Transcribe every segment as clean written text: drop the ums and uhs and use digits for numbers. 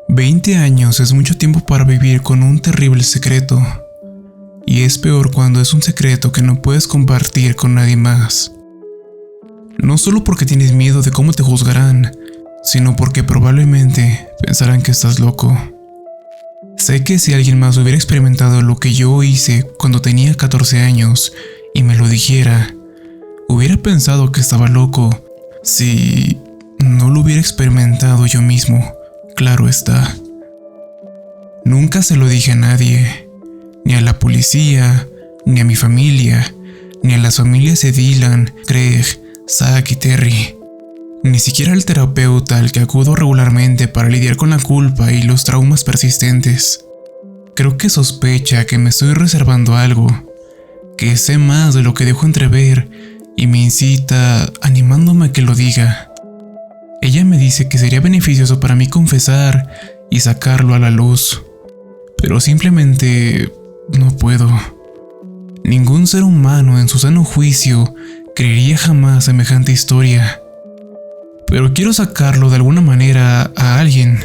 20 años es mucho tiempo para vivir con un terrible secreto, y es peor cuando es un secreto que no puedes compartir con nadie más. No solo porque tienes miedo de cómo te juzgarán, sino porque probablemente pensarán que estás loco. Sé que si alguien más hubiera experimentado lo que yo hice cuando tenía 14 años y me lo dijera, hubiera pensado que estaba loco si no lo hubiera experimentado yo mismo. Claro está. Nunca se lo dije a nadie, ni a la policía, ni a mi familia, ni a las familias de Dylan, Greg, Zach y Terry. Ni siquiera al terapeuta al que acudo regularmente para lidiar con la culpa y los traumas persistentes. Creo que sospecha que me estoy reservando algo, que sé más de lo que dejo entrever y me incita animándome a que lo diga. Ella me dice que sería beneficioso para mí confesar y sacarlo a la luz, pero simplemente no puedo. Ningún ser humano en su sano juicio creería jamás semejante historia. Pero quiero sacarlo de alguna manera a alguien.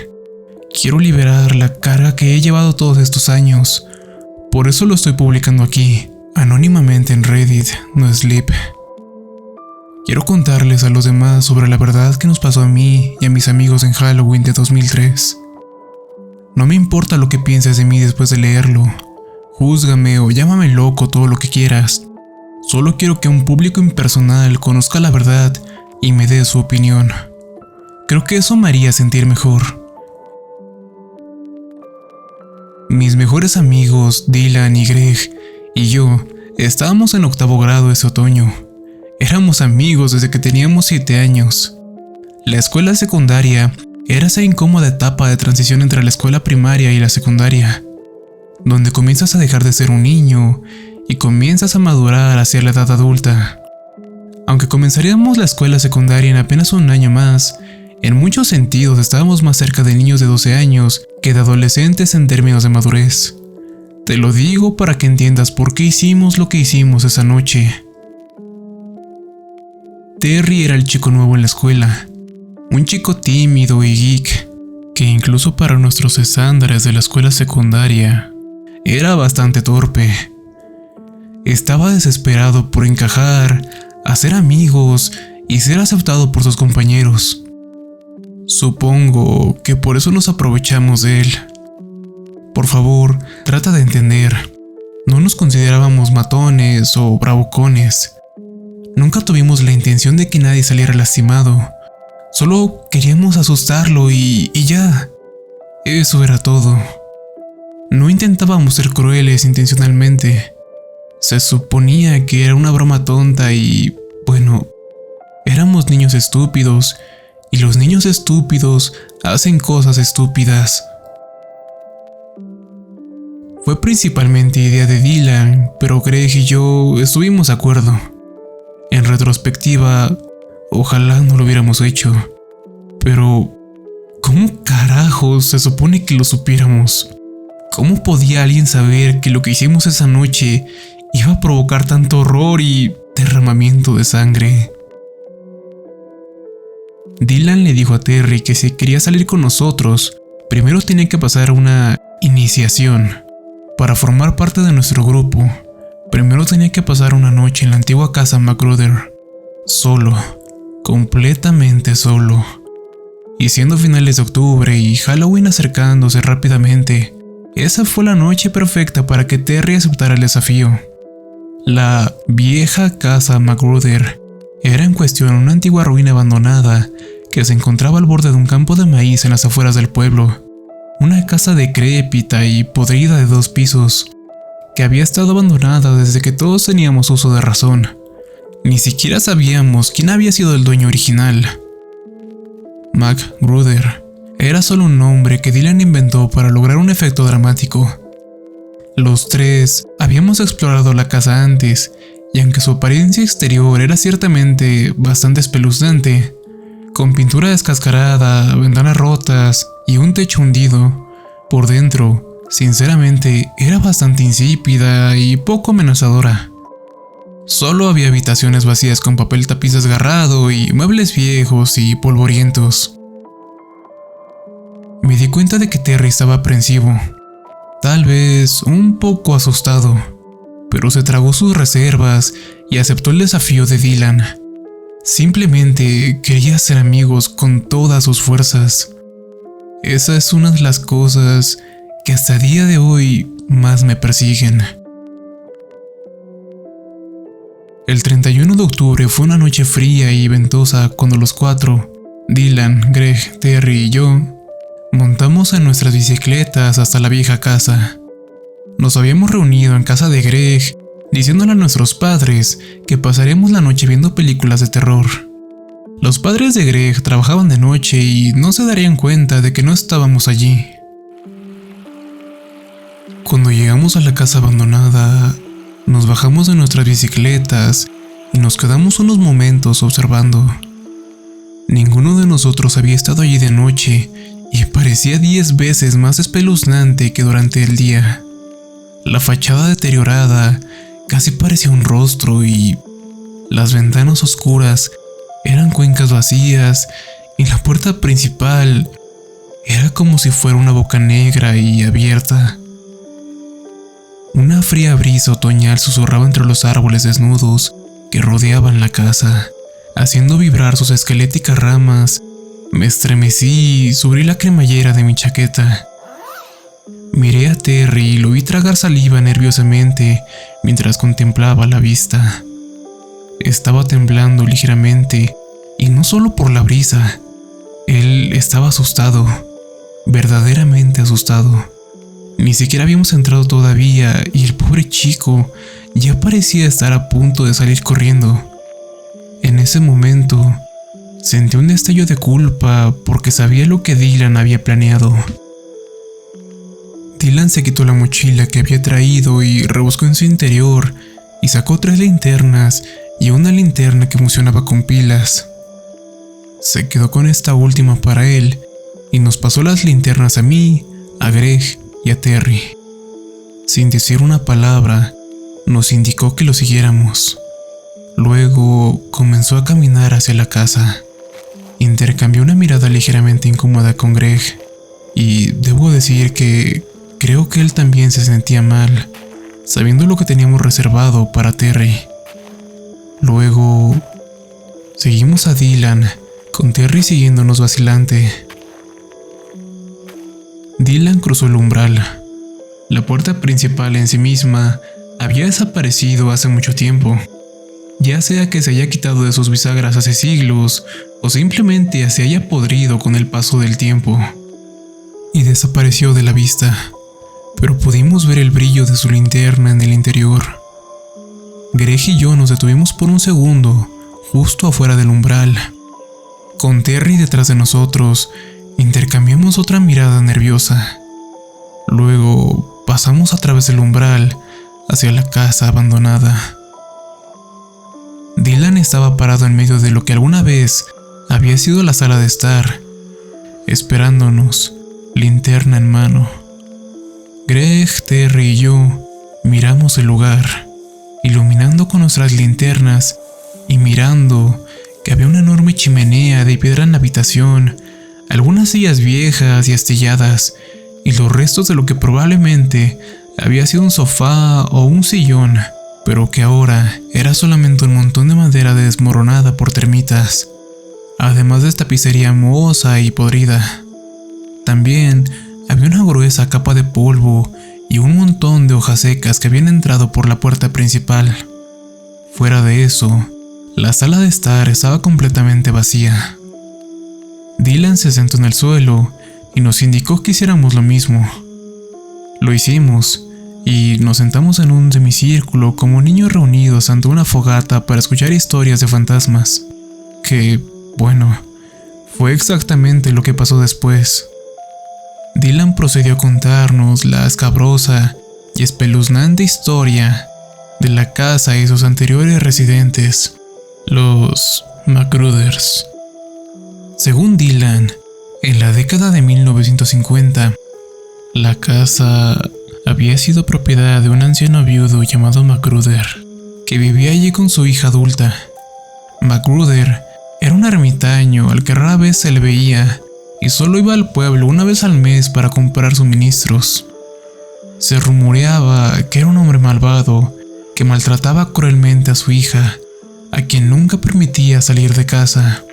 Quiero liberar la carga que he llevado todos estos años. Por eso lo estoy publicando aquí, anónimamente en Reddit, no Sleep. Quiero contarles a los demás sobre la verdad que nos pasó a mí y a mis amigos en Halloween de 2003. No me importa lo que pienses de mí después de leerlo. Júzgame o llámame loco, todo lo que quieras. Solo quiero que un público impersonal conozca la verdad y me dé su opinión. Creo que eso me haría sentir mejor. Mis mejores amigos, Dylan y Greg, y yo, estábamos en 8º grado ese otoño. Éramos amigos desde que teníamos 7 años. La escuela secundaria era esa incómoda etapa de transición entre la escuela primaria y la secundaria, donde comienzas a dejar de ser un niño y comienzas a madurar hacia la edad adulta. Aunque comenzaríamos la escuela secundaria en apenas un año más, en muchos sentidos estábamos más cerca de niños de 12 años que de adolescentes en términos de madurez. Te lo digo para que entiendas por qué hicimos lo que hicimos esa noche. Terry era el chico nuevo en la escuela, un chico tímido y geek, que incluso para nuestros estándares de la escuela secundaria, era bastante torpe. Estaba desesperado por encajar, hacer amigos y ser aceptado por sus compañeros. Supongo que por eso nos aprovechamos de él. Por favor, trata de entender. No nos considerábamos matones o bravucones. Nunca tuvimos la intención de que nadie saliera lastimado. Solo queríamos asustarlo y ya. Eso era todo. No intentábamos ser crueles intencionalmente. Se suponía que era una broma tonta y, bueno, éramos niños estúpidos, y los niños estúpidos hacen cosas estúpidas. Fue principalmente idea de Dylan, pero Greg y yo estuvimos de acuerdo. En retrospectiva, ojalá no lo hubiéramos hecho. Pero, ¿cómo carajos se supone que lo supiéramos? ¿Cómo podía alguien saber que lo que hicimos esa noche iba a provocar tanto horror y derramamiento de sangre? Dylan le dijo a Terry que si quería salir con nosotros, primero tenía que pasar una iniciación. Para formar parte de nuestro grupo, primero tenía que pasar una noche en la antigua casa Magruder, solo, completamente solo. Y siendo finales de octubre y Halloween acercándose rápidamente, esa fue la noche perfecta para que Terry aceptara el desafío. La vieja casa Magruder era en cuestión una antigua ruina abandonada que se encontraba al borde de un campo de maíz en las afueras del pueblo. Una casa decrépita y podrida de 2 pisos, que había estado abandonada desde que todos teníamos uso de razón. Ni siquiera sabíamos quién había sido el dueño original. Magruder era solo un nombre que Dylan inventó para lograr un efecto dramático. Los tres habíamos explorado la casa antes, y aunque su apariencia exterior era ciertamente bastante espeluznante, con pintura descascarada, ventanas rotas y un techo hundido, por dentro, sinceramente, era bastante insípida y poco amenazadora. Solo había habitaciones vacías con papel tapiz desgarrado y muebles viejos y polvorientos. Me di cuenta de que Terry estaba aprensivo, tal vez un poco asustado, pero se tragó sus reservas y aceptó el desafío de Dylan. Simplemente quería ser amigos con todas sus fuerzas. Esa es una de las cosas que hasta el día de hoy más me persiguen. El 31 de octubre fue una noche fría y ventosa cuando los cuatro, Dylan, Greg, Terry y yo, montamos en nuestras bicicletas hasta la vieja casa. Nos habíamos reunido en casa de Greg, diciéndole a nuestros padres que pasaremos la noche viendo películas de terror. Los padres de Greg trabajaban de noche y no se darían cuenta de que no estábamos allí. Cuando llegamos a la casa abandonada, nos bajamos de nuestras bicicletas y nos quedamos unos momentos observando. Ninguno de nosotros había estado allí de noche y parecía 10 veces más espeluznante que durante el día. La fachada deteriorada casi parecía un rostro y las ventanas oscuras eran cuencas vacías y la puerta principal era como si fuera una boca negra y abierta. Una fría brisa otoñal susurraba entre los árboles desnudos que rodeaban la casa, haciendo vibrar sus esqueléticas ramas. Me estremecí y subí la cremallera de mi chaqueta. Miré a Terry y lo vi tragar saliva nerviosamente mientras contemplaba la vista. Estaba temblando ligeramente, y no solo por la brisa. Él estaba asustado, verdaderamente asustado. Ni siquiera habíamos entrado todavía y el pobre chico ya parecía estar a punto de salir corriendo. En ese momento, sentí un destello de culpa porque sabía lo que Dylan había planeado. Dylan se quitó la mochila que había traído y rebuscó en su interior y sacó 3 linternas y una linterna que funcionaba con pilas. Se quedó con esta última para él y nos pasó las linternas a mí, a Greg y a Terry. Sin decir una palabra, nos indicó que lo siguiéramos. Luego comenzó a caminar hacia la casa. Intercambió una mirada ligeramente incómoda con Greg y debo decir que creo que él también se sentía mal, sabiendo lo que teníamos reservado para Terry. Luego seguimos a Dylan, con Terry siguiéndonos vacilante. Dylan cruzó el umbral. La puerta principal en sí misma había desaparecido hace mucho tiempo, ya sea que se haya quitado de sus bisagras hace siglos o simplemente se haya podrido con el paso del tiempo, y desapareció de la vista, pero pudimos ver el brillo de su linterna en el interior. Greg y yo nos detuvimos por un segundo, justo afuera del umbral. Con Terry detrás de nosotros, intercambiamos otra mirada nerviosa. Luego pasamos a través del umbral hacia la casa abandonada. Dylan estaba parado en medio de lo que alguna vez había sido la sala de estar, esperándonos, linterna en mano. Greg, Terry y yo miramos el lugar, iluminando con nuestras linternas y mirando que había una enorme chimenea de piedra en la habitación, algunas sillas viejas y astilladas, y los restos de lo que probablemente había sido un sofá o un sillón, pero que ahora era solamente un montón de madera desmoronada por termitas, además de tapicería mohosa y podrida. También había una gruesa capa de polvo y un montón de hojas secas que habían entrado por la puerta principal. Fuera de eso, la sala de estar estaba completamente vacía. Dylan se sentó en el suelo y nos indicó que hiciéramos lo mismo. Lo hicimos y nos sentamos en un semicírculo como niños reunidos ante una fogata para escuchar historias de fantasmas. Que, bueno, fue exactamente lo que pasó después. Dylan procedió a contarnos la escabrosa y espeluznante historia de la casa y sus anteriores residentes, los Magruder's. Según Dylan, en la década de 1950, la casa había sido propiedad de un anciano viudo llamado Magruder, que vivía allí con su hija adulta. Magruder era un ermitaño al que rara vez se le veía y solo iba al pueblo una vez al mes para comprar suministros. Se rumoreaba que era un hombre malvado que maltrataba cruelmente a su hija, a quien nunca permitía salir de casa.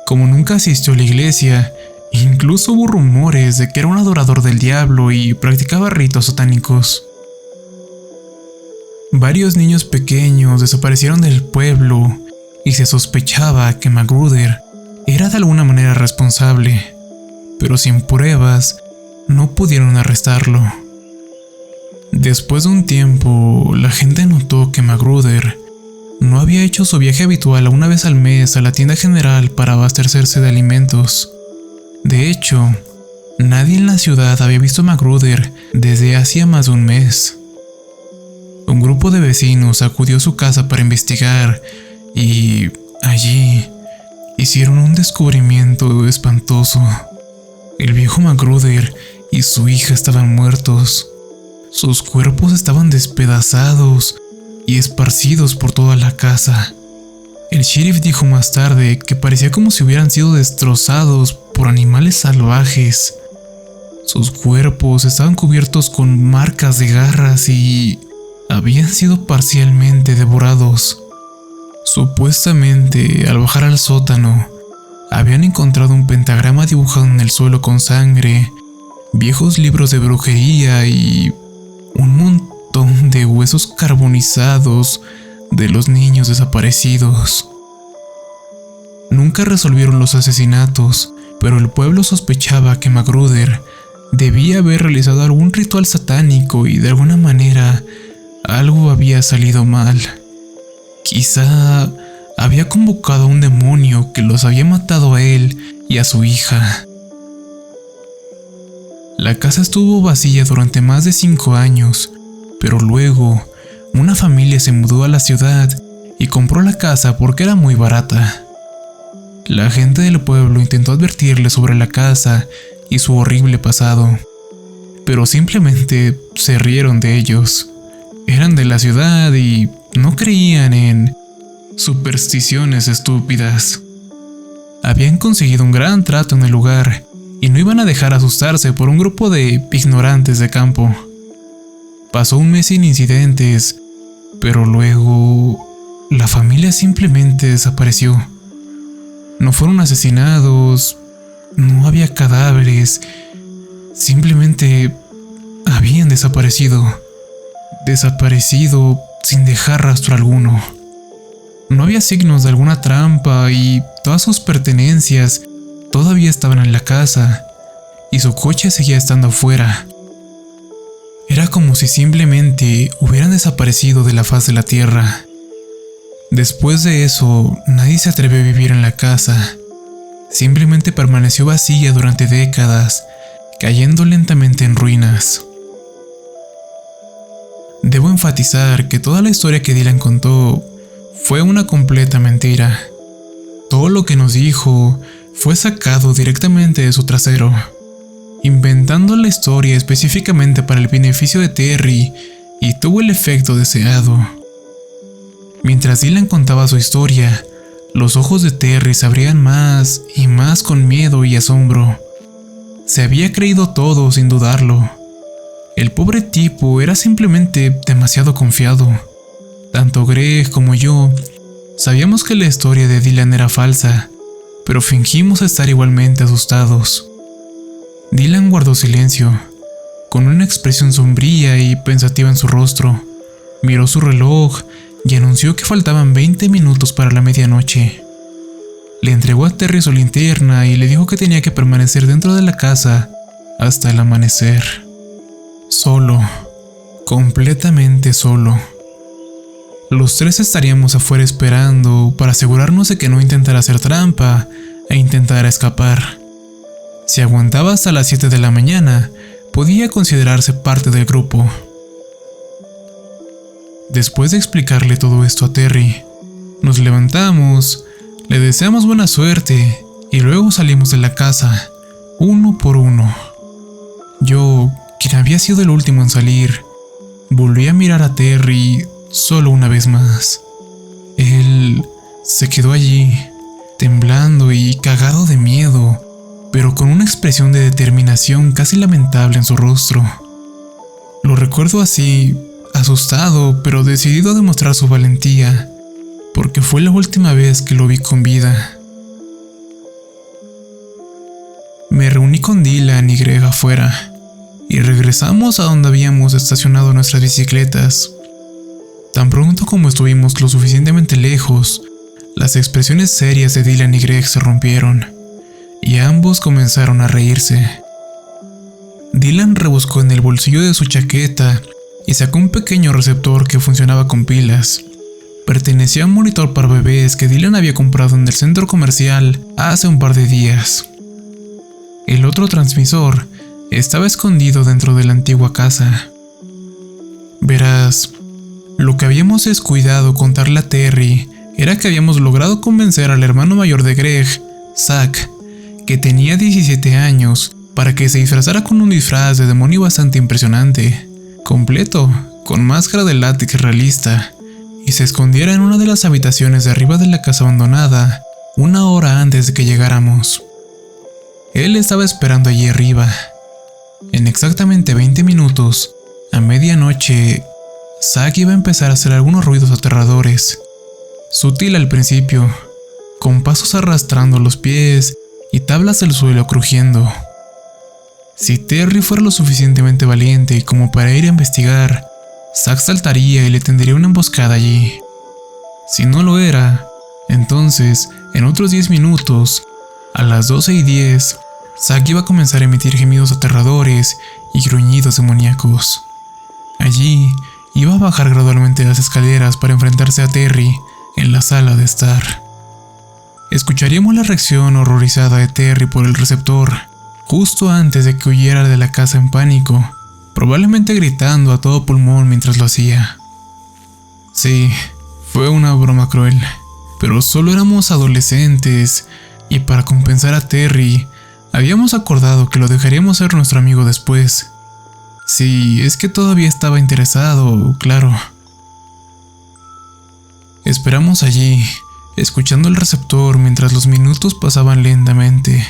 Como nunca asistió a la iglesia, incluso hubo rumores de que era un adorador del diablo y practicaba ritos satánicos. Varios niños pequeños desaparecieron del pueblo y se sospechaba que Magruder era de alguna manera responsable, pero sin pruebas no pudieron arrestarlo. Después de un tiempo, la gente notó que Magruder no había hecho su viaje habitual una vez al mes a la tienda general para abastecerse de alimentos. De hecho, nadie en la ciudad había visto a Magruder desde hacía más de un mes. Un grupo de vecinos acudió a su casa para investigar y allí hicieron un descubrimiento espantoso. El viejo Magruder y su hija estaban muertos. Sus cuerpos estaban despedazados y esparcidos por toda la casa. El sheriff dijo más tarde que parecía como si hubieran sido destrozados por animales salvajes. Sus cuerpos estaban cubiertos con marcas de garras y habían sido parcialmente devorados. Supuestamente, al bajar al sótano, habían encontrado un pentagrama dibujado en el suelo con sangre, viejos libros de brujería y un montón de huesos carbonizados de los niños desaparecidos. Nunca resolvieron los asesinatos, pero el pueblo sospechaba que Magruder debía haber realizado algún ritual satánico y de alguna manera algo había salido mal. Quizá había convocado a un demonio que los había matado a él y a su hija. La casa estuvo vacía durante más de 5 años, pero luego una familia se mudó a la ciudad y compró la casa porque era muy barata. La gente del pueblo intentó advertirles sobre la casa y su horrible pasado, pero simplemente se rieron de ellos. Eran de la ciudad y no creían en supersticiones estúpidas. Habían conseguido un gran trato en el lugar y no iban a dejar asustarse por un grupo de ignorantes de campo. Pasó un mes sin incidentes, pero luego la familia simplemente desapareció. No fueron asesinados, no había cadáveres, simplemente habían desaparecido. Desaparecido sin dejar rastro alguno. No había signos de alguna trampa y todas sus pertenencias todavía estaban en la casa y su coche seguía estando afuera. Era como si simplemente hubieran desaparecido de la faz de la tierra. Después de eso, nadie se atrevió a vivir en la casa. Simplemente permaneció vacía durante décadas, cayendo lentamente en ruinas. Debo enfatizar que toda la historia que Dylan contó fue una completa mentira. Todo lo que nos dijo fue sacado directamente de su trasero, inventando la historia específicamente para el beneficio de Terry, y tuvo el efecto deseado. Mientras Dylan contaba su historia, los ojos de Terry se abrían más y más con miedo y asombro. Se había creído todo sin dudarlo. El pobre tipo era simplemente demasiado confiado. Tanto Greg como yo sabíamos que la historia de Dylan era falsa, pero fingimos estar igualmente asustados. Dylan guardó silencio, con una expresión sombría y pensativa en su rostro. Miró su reloj y anunció que faltaban 20 minutos para la medianoche. Le entregó a Terry su linterna y le dijo que tenía que permanecer dentro de la casa hasta el amanecer. Solo, completamente solo. Los tres estaríamos afuera esperando para asegurarnos de que no intentara hacer trampa e intentara escapar. Si aguantaba hasta las 7 de la mañana, podía considerarse parte del grupo. Después de explicarle todo esto a Terry, nos levantamos, le deseamos buena suerte y luego salimos de la casa, uno por uno. Yo, quien había sido el último en salir, volví a mirar a Terry solo una vez más. Él se quedó allí, temblando y cagado de miedo, pero con una expresión de determinación casi lamentable en su rostro. Lo recuerdo así, asustado, pero decidido a demostrar su valentía, porque fue la última vez que lo vi con vida. Me reuní con Dylan y Greg afuera, y regresamos a donde habíamos estacionado nuestras bicicletas. Tan pronto como estuvimos lo suficientemente lejos, las expresiones serias de Dylan y Greg se rompieron, y ambos comenzaron a reírse. Dylan rebuscó en el bolsillo de su chaqueta y sacó un pequeño receptor que funcionaba con pilas. Pertenecía a un monitor para bebés que Dylan había comprado en el centro comercial hace un par de días. El otro transmisor estaba escondido dentro de la antigua casa. Verás, lo que habíamos descuidado contarle a Terry era que habíamos logrado convencer al hermano mayor de Greg, Zach, que tenía 17 años, para que se disfrazara con un disfraz de demonio bastante impresionante, completo, con máscara de látex realista, y se escondiera en una de las habitaciones de arriba de la casa abandonada, una hora antes de que llegáramos. Él estaba esperando allí arriba. En exactamente 20 minutos, a medianoche, Zach iba a empezar a hacer algunos ruidos aterradores, sutil al principio, con pasos arrastrando los pies y tablas del suelo crujiendo. Si Terry fuera lo suficientemente valiente como para ir a investigar, Zach saltaría y le tendería una emboscada allí. Si no lo era, entonces, en otros 10 minutos, a las 12:10, Zach iba a comenzar a emitir gemidos aterradores y gruñidos demoníacos. Allí, iba a bajar gradualmente las escaleras para enfrentarse a Terry en la sala de estar. Escucharíamos la reacción horrorizada de Terry por el receptor, justo antes de que huyera de la casa en pánico, probablemente gritando a todo pulmón mientras lo hacía. Sí, fue una broma cruel, pero solo éramos adolescentes y para compensar a Terry, habíamos acordado que lo dejaríamos ser nuestro amigo después. Si es que todavía estaba interesado, claro. Esperamos allí, escuchando el receptor mientras los minutos pasaban lentamente.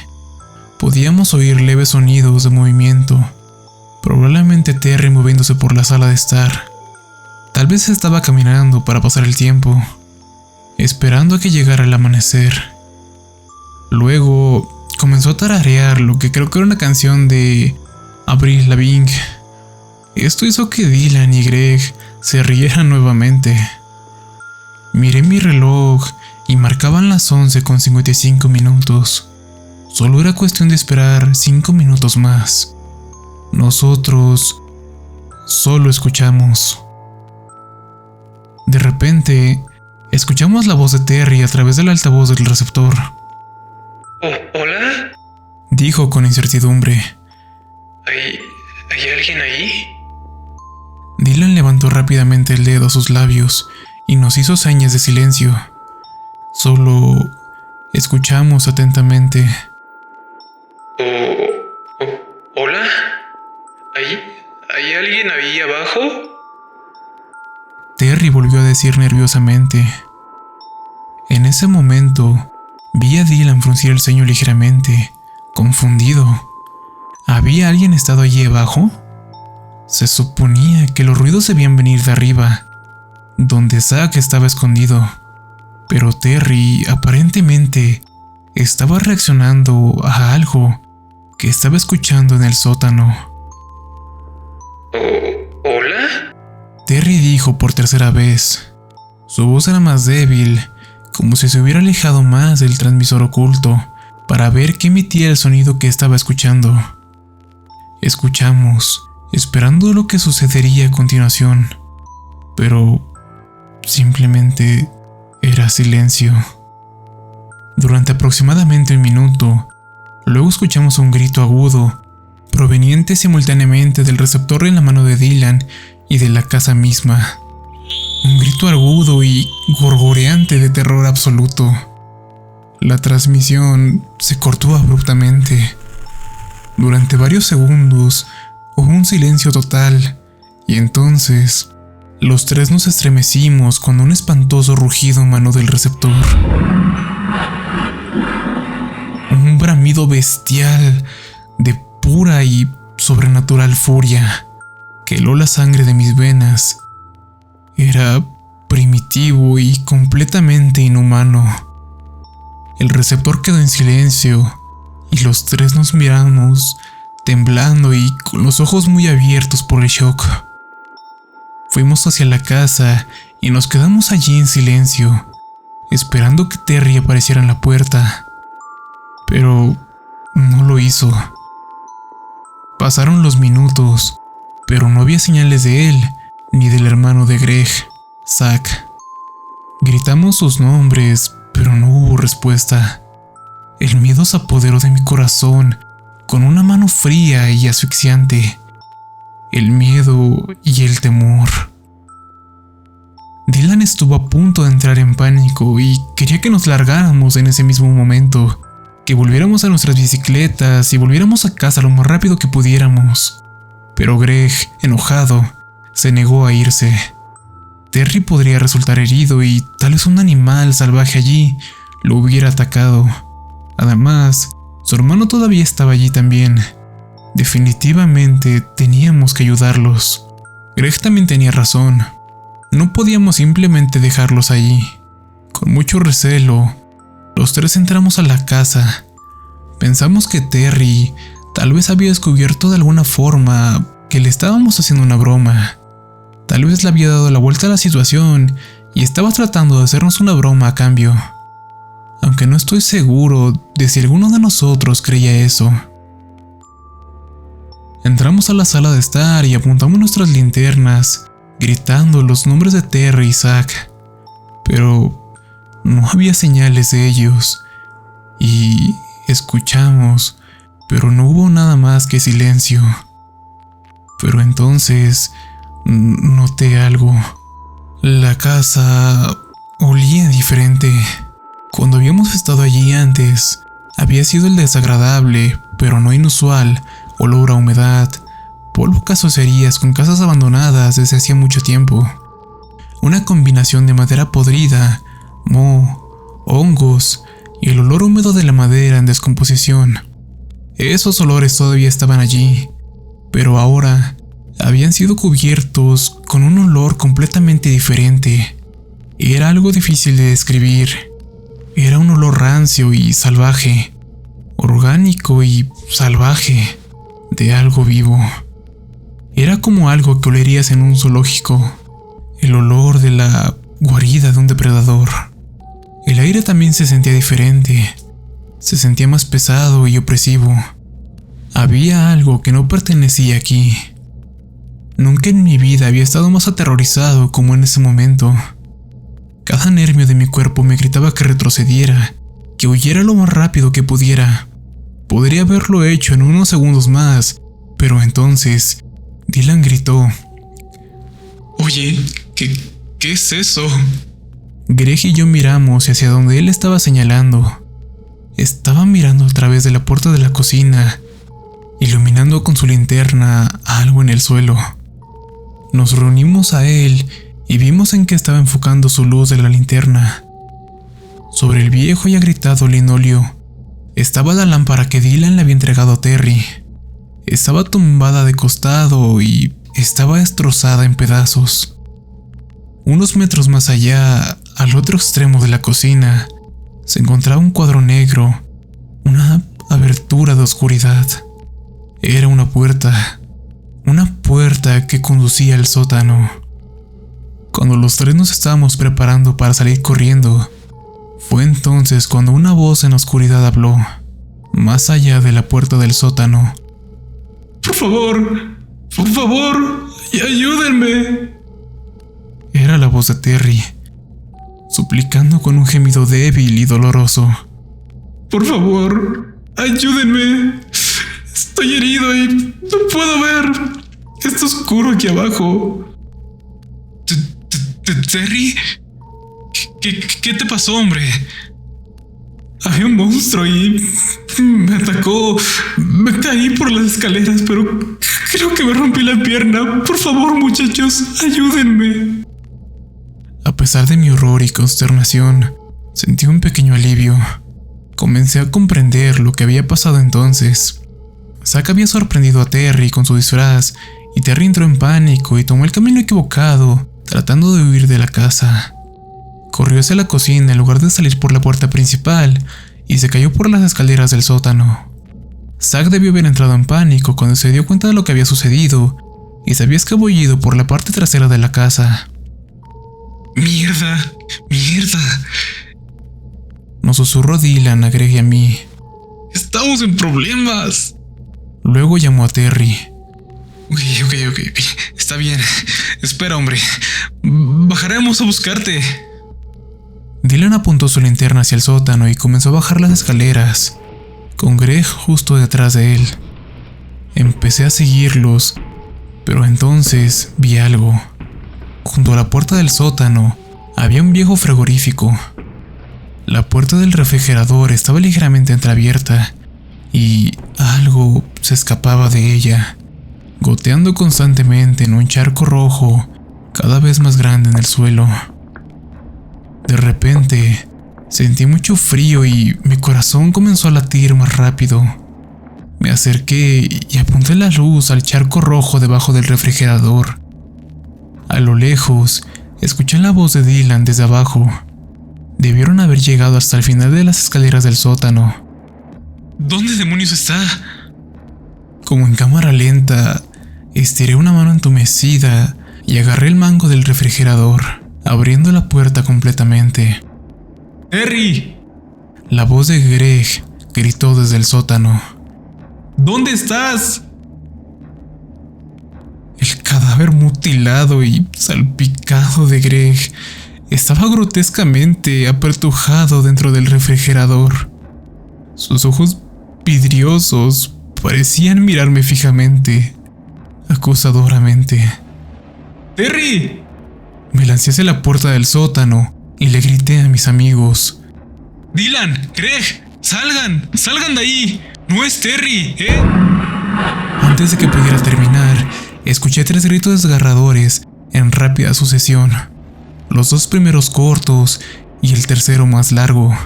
Podíamos oír leves sonidos de movimiento, probablemente Terry moviéndose por la sala de estar. Tal vez estaba caminando para pasar el tiempo, esperando a que llegara el amanecer. Luego comenzó a tararear lo que creo que era una canción de Avril Lavigne. Esto hizo que Dylan y Greg se rieran nuevamente. Miré mi reloj y marcaban las 11:55. Solo era cuestión de esperar 5 minutos más. Nosotros solo escuchamos. De repente, escuchamos la voz de Terry a través del altavoz del receptor. ¿Hola? Dijo con incertidumbre. ¿Hay alguien ahí? Dylan levantó rápidamente el dedo a sus labios y nos hizo señas de silencio. Solo escuchamos atentamente. ¿Hola? ¿Hay alguien ahí abajo? Terry volvió a decir nerviosamente. En ese momento, vi a Dylan fruncir el ceño ligeramente, confundido. ¿Había alguien estado allí abajo? Se suponía que los ruidos debían venir de arriba, donde Zach estaba escondido, pero Terry aparentemente estaba reaccionando a algo que estaba escuchando en el sótano. ¿Hola? Terry dijo por tercera vez. Su voz era más débil, como si se hubiera alejado más del transmisor oculto para ver qué emitía el sonido que estaba escuchando. Escuchamos, esperando lo que sucedería a continuación, pero simplemente era silencio. Durante aproximadamente 1 minuto, luego escuchamos un grito agudo, proveniente simultáneamente del receptor en la mano de Dylan y de la casa misma. Un grito agudo y gorgoreante de terror absoluto. La transmisión se cortó abruptamente. Durante varios segundos hubo un silencio total y entonces los tres nos estremecimos cuando un espantoso rugido emanó del receptor. Un bramido bestial de pura y sobrenatural furia que heló la sangre de mis venas. Era primitivo y completamente inhumano. El receptor quedó en silencio y los tres nos miramos, temblando y con los ojos muy abiertos por el shock. Fuimos hacia la casa y nos quedamos allí en silencio, esperando que Terry apareciera en la puerta. Pero no lo hizo. Pasaron los minutos, pero no había señales de él, ni del hermano de Greg, Zach. Gritamos sus nombres, pero no hubo respuesta. El miedo se apoderó de mi corazón con una mano fría y asfixiante. El miedo y el temor. Dylan estuvo a punto de entrar en pánico y quería que nos largáramos en ese mismo momento, que volviéramos a nuestras bicicletas y volviéramos a casa lo más rápido que pudiéramos. Pero Greg, enojado, se negó a irse. Terry podría resultar herido y tal vez un animal salvaje allí lo hubiera atacado. Además, su hermano todavía estaba allí también. Definitivamente teníamos que ayudarlos. Greg también tenía razón. No podíamos simplemente dejarlos allí. Con mucho recelo, los tres entramos a la casa. Pensamos que Terry tal vez había descubierto de alguna forma que le estábamos haciendo una broma. Tal vez le había dado la vuelta a la situación y estaba tratando de hacernos una broma a cambio. Aunque no estoy seguro de si alguno de nosotros creía eso. Entramos a la sala de estar y apuntamos nuestras linternas, gritando los nombres de Terry y Zach. Pero no había señales de ellos. Y escuchamos, pero no hubo nada más que silencio. Pero entonces noté algo. La casa olía diferente. Cuando habíamos estado allí antes, había sido el desagradable, pero no inusual, olor a humedad, polvo casocerías con casas abandonadas desde hacía mucho tiempo. Una combinación de madera podrida, moho, hongos y el olor húmedo de la madera en descomposición. Esos olores todavía estaban allí, pero ahora habían sido cubiertos con un olor completamente diferente. Era algo difícil de describir. Era un olor rancio y salvaje, orgánico y salvaje, de algo vivo. Era como algo que olerías en un zoológico, el olor de la guarida de un depredador. El aire también se sentía diferente, se sentía más pesado y opresivo. Había algo que no pertenecía aquí. Nunca en mi vida había estado más aterrorizado como en ese momento. Cada nervio de mi cuerpo me gritaba que retrocediera, que huyera lo más rápido que pudiera. Podría haberlo hecho en unos segundos más, pero entonces Dylan gritó: Oye, ¿qué es eso? Greg y yo miramos hacia donde él estaba señalando. Estaba mirando a través de la puerta de la cocina, iluminando con su linterna algo en el suelo. Nos reunimos a él y vimos en qué estaba enfocando su luz de la linterna. Sobre el viejo y agrietado linóleo estaba la lámpara que Dylan le había entregado a Terry. Estaba tumbada de costado y estaba destrozada en pedazos. Unos metros más allá, al otro extremo de la cocina, se encontraba un cuadro negro, una abertura de oscuridad. Era una puerta que conducía al sótano. Cuando los tres nos estábamos preparando para salir corriendo, fue entonces cuando una voz en la oscuridad habló, más allá de la puerta del sótano. Por favor, ayúdenme. Era la voz de Terry, suplicando con un gemido débil y doloroso. Por favor, ayúdenme. Estoy herido y no puedo ver. Está oscuro aquí abajo. ¿Terry? ¿Qué te pasó, hombre? Había un monstruo y me atacó. Me caí por las escaleras, pero creo que me rompí la pierna. Por favor, muchachos, ayúdenme. A pesar de mi horror y consternación, sentí un pequeño alivio. Comencé a comprender lo que había pasado entonces. Zack había sorprendido a Terry con su disfraz y Terry entró en pánico y tomó el camino equivocado, tratando de huir de la casa. Corrió hacia la cocina en lugar de salir por la puerta principal y se cayó por las escaleras del sótano. Zack debió haber entrado en pánico cuando se dio cuenta de lo que había sucedido y se había escabullido por la parte trasera de la casa. ¡Mierda! Nos susurró Dylan a Greg y a mí. ¡Estamos en problemas! Luego llamó a Terry. Ok. Está bien. Espera, hombre. Bajaremos a buscarte. Dylan apuntó su linterna hacia el sótano y comenzó a bajar las escaleras, con Greg justo detrás de él. Empecé a seguirlos, pero entonces vi algo. Junto a la puerta del sótano había un viejo frigorífico. La puerta del refrigerador estaba ligeramente entreabierta y algo se escapaba de ella, goteando constantemente en un charco rojo cada vez más grande en el suelo. De repente, sentí mucho frío y mi corazón comenzó a latir más rápido. Me acerqué y apunté la luz al charco rojo debajo del refrigerador. A lo lejos, escuché la voz de Dylan desde abajo. Debieron haber llegado hasta el final de las escaleras del sótano. ¿Dónde demonios está? Como en cámara lenta, estiré una mano entumecida y agarré el mango del refrigerador, abriendo la puerta completamente. ¡Terry! La voz de Greg gritó desde el sótano. ¿Dónde estás? El cadáver mutilado y salpicado de Greg estaba grotescamente apertujado dentro del refrigerador. Sus ojos vidriosos parecían mirarme fijamente, acusadoramente. ¡Terry! Me lancé hacia la puerta del sótano y le grité a mis amigos. ¡Dylan! ¡Greg! ¡Salgan de ahí! ¡No es Terry! Antes de que pudiera terminar, escuché 3 gritos desgarradores en rápida sucesión. Los 2 primeros cortos y el tercero más largo.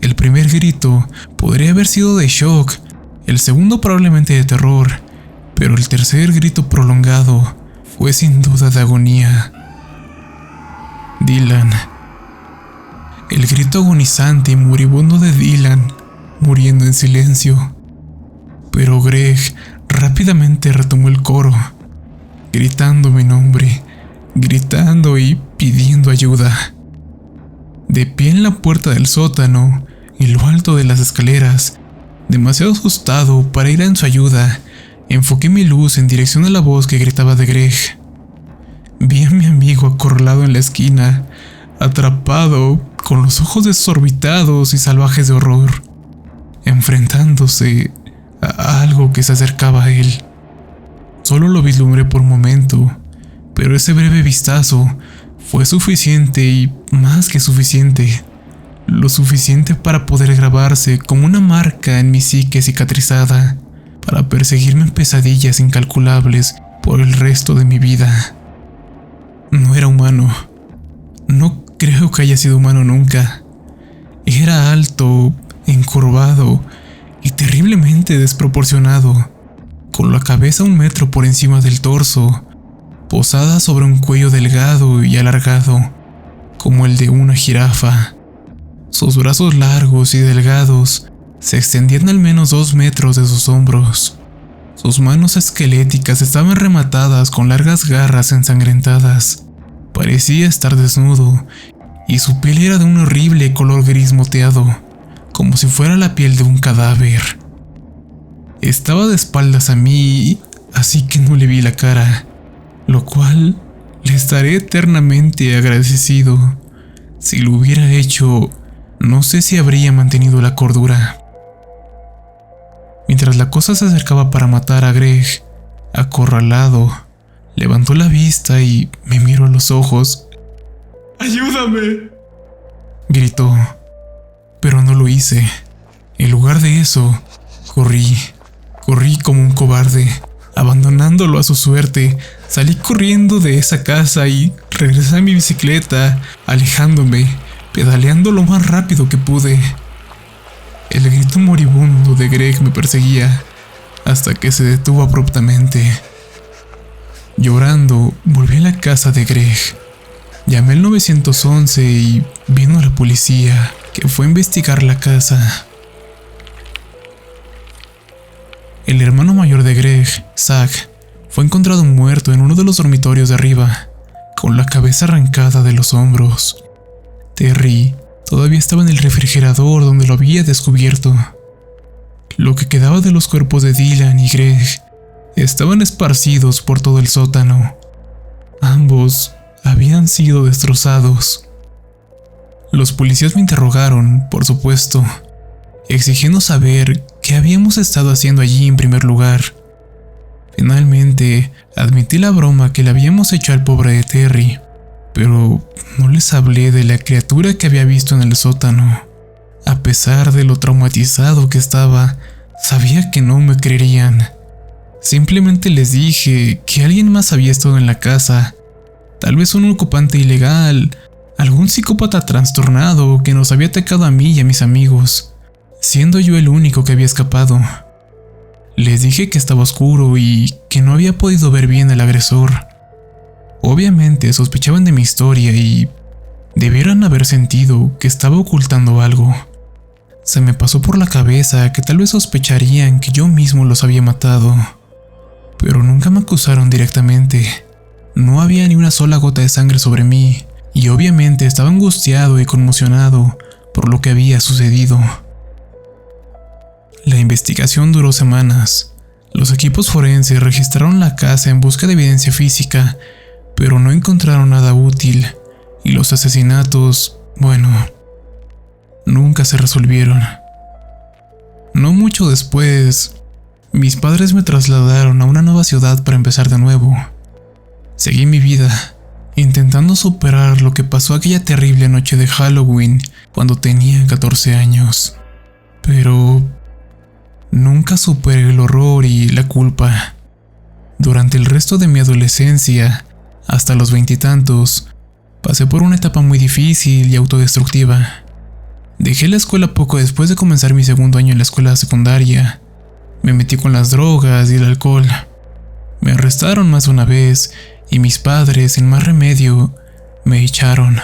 El primer grito podría haber sido de shock, el segundo probablemente de terror, pero el tercer grito prolongado fue sin duda de agonía. Dylan. El grito agonizante y moribundo de Dylan, muriendo en silencio. Pero Greg rápidamente retomó el coro, gritando mi nombre, gritando y pidiendo ayuda. De pie en la puerta del sótano, en lo alto de las escaleras, demasiado asustado para ir en su ayuda, enfoqué mi luz en dirección a la voz que gritaba de Greg. Vi a mi amigo acorralado en la esquina, atrapado, con los ojos desorbitados y salvajes de horror, enfrentándose a algo que se acercaba a él. Solo lo vislumbré por un momento, pero ese breve vistazo fue suficiente y más que suficiente. Lo suficiente para poder grabarse como una marca en mi psique cicatrizada, para perseguirme en pesadillas incalculables por el resto de mi vida. No era humano. No creo que haya sido humano nunca. Era alto, encorvado y terriblemente desproporcionado, con la cabeza 1 metro por encima del torso, posada sobre un cuello delgado y alargado, como el de una jirafa. Sus brazos largos y delgados se extendían al menos 2 metros de sus hombros. Sus manos esqueléticas estaban rematadas con largas garras ensangrentadas. Parecía estar desnudo, y su piel era de un horrible color gris moteado, como si fuera la piel de un cadáver. Estaba de espaldas a mí, así que no le vi la cara, lo cual le estaré eternamente agradecido. Si lo hubiera hecho, no sé si habría mantenido la cordura. Mientras la cosa se acercaba para matar a Greg, acorralado, levantó la vista y me miró a los ojos. ¡Ayúdame! Gritó, pero no lo hice. En lugar de eso, corrí como un cobarde, abandonándolo a su suerte. Salí corriendo de esa casa y regresé a mi bicicleta, alejándome, pedaleando lo más rápido que pude. El grito moribundo de Greg me perseguía hasta que se detuvo abruptamente. Llorando, volví a la casa de Greg. Llamé al 911 y vino la policía, que fue a investigar la casa. El hermano mayor de Greg, Zach, fue encontrado muerto en uno de los dormitorios de arriba, con la cabeza arrancada de los hombros. Terry todavía estaba en el refrigerador donde lo había descubierto. Lo que quedaba de los cuerpos de Dylan y Greg estaban esparcidos por todo el sótano. Ambos habían sido destrozados. Los policías me interrogaron, por supuesto, exigiendo saber qué habíamos estado haciendo allí en primer lugar. Finalmente, admití la broma que le habíamos hecho al pobre de Terry, pero no les hablé de la criatura que había visto en el sótano. A pesar de lo traumatizado que estaba, sabía que no me creerían. Simplemente les dije que alguien más había estado en la casa, tal vez un ocupante ilegal, algún psicópata trastornado que nos había atacado a mí y a mis amigos, siendo yo el único que había escapado. Les dije que estaba oscuro y que no había podido ver bien al agresor. Obviamente sospechaban de mi historia y debieron haber sentido que estaba ocultando algo. Se me pasó por la cabeza que tal vez sospecharían que yo mismo los había matado, pero nunca me acusaron directamente. No había ni una sola gota de sangre sobre mí, y obviamente estaba angustiado y conmocionado por lo que había sucedido. La investigación duró semanas. Los equipos forenses registraron la casa en busca de evidencia física, pero no encontraron nada útil, y los asesinatos, bueno, nunca se resolvieron. No mucho después, mis padres me trasladaron a una nueva ciudad para empezar de nuevo. Seguí mi vida, intentando superar lo que pasó aquella terrible noche de Halloween cuando tenía 14 años. Pero nunca superé el horror y la culpa. Durante el resto de mi adolescencia, hasta los 20 y tantos, pasé por una etapa muy difícil y autodestructiva. Dejé la escuela poco después de comenzar mi segundo año en la escuela secundaria. Me metí con las drogas y el alcohol. Me arrestaron más de una vez y mis padres, sin más remedio, me echaron.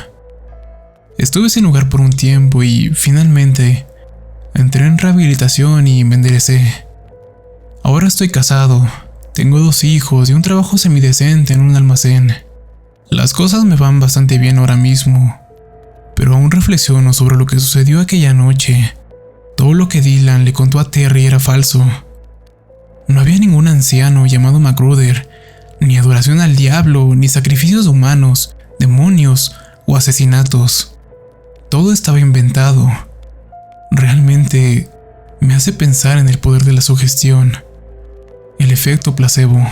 Estuve sin hogar por un tiempo y finalmente entré en rehabilitación y me enderecé. Ahora estoy casado, tengo 2 hijos y un trabajo semidecente en un almacén. Las cosas me van bastante bien ahora mismo, pero aún reflexiono sobre lo que sucedió aquella noche. Todo lo que Dylan le contó a Terry era falso. No había ningún anciano llamado Magruder, ni adoración al diablo, ni sacrificios humanos, demonios o asesinatos. Todo estaba inventado. Realmente me hace pensar en el poder de la sugestión, el efecto placebo.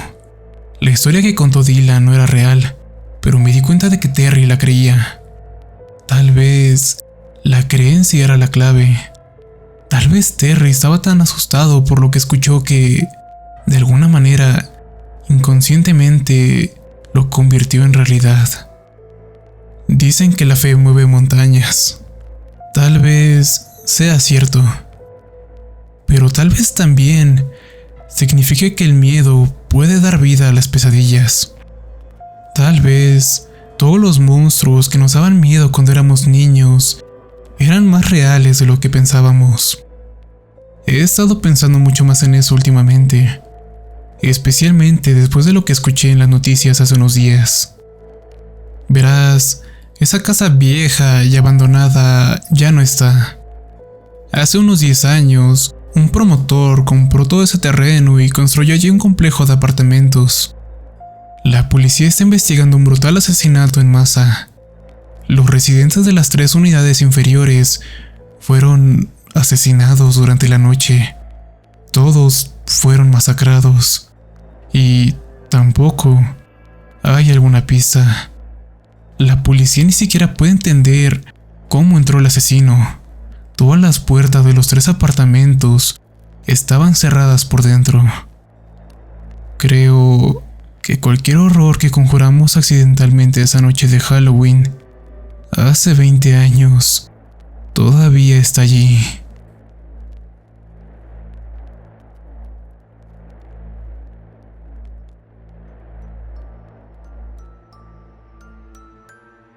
La historia que contó Dylan no era real, pero me di cuenta de que Terry la creía. Tal vez la creencia era la clave. Tal vez Terry estaba tan asustado por lo que escuchó que, de alguna manera, inconscientemente, lo convirtió en realidad. Dicen que la fe mueve montañas. Tal vez sea cierto, pero tal vez también signifique que el miedo puede dar vida a las pesadillas. Tal vez todos los monstruos que nos daban miedo cuando éramos niños eran más reales de lo que pensábamos. He estado pensando mucho más en eso últimamente, especialmente después de lo que escuché en las noticias hace unos días. Verás, esa casa vieja y abandonada ya no está. Hace unos 10 años, un promotor compró todo ese terreno y construyó allí un complejo de apartamentos. La policía está investigando un brutal asesinato en masa. Los residentes de las 3 unidades inferiores fueron asesinados durante la noche. Todos fueron masacrados. Y tampoco hay alguna pista. La policía ni siquiera puede entender cómo entró el asesino. Todas las puertas de los 3 apartamentos estaban cerradas por dentro. Creo que cualquier horror que conjuramos accidentalmente esa noche de Halloween, hace 20 años, todavía está allí.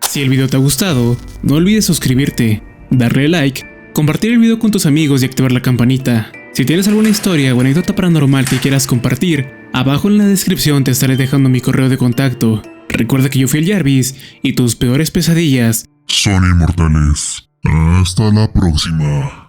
Si el video te ha gustado, no olvides suscribirte, darle like, compartir el video con tus amigos y activar la campanita. Si tienes alguna historia o anécdota paranormal que quieras compartir, abajo en la descripción te estaré dejando mi correo de contacto. Recuerda que yo fui el Jarvis y tus peores pesadillas son inmortales. Hasta la próxima.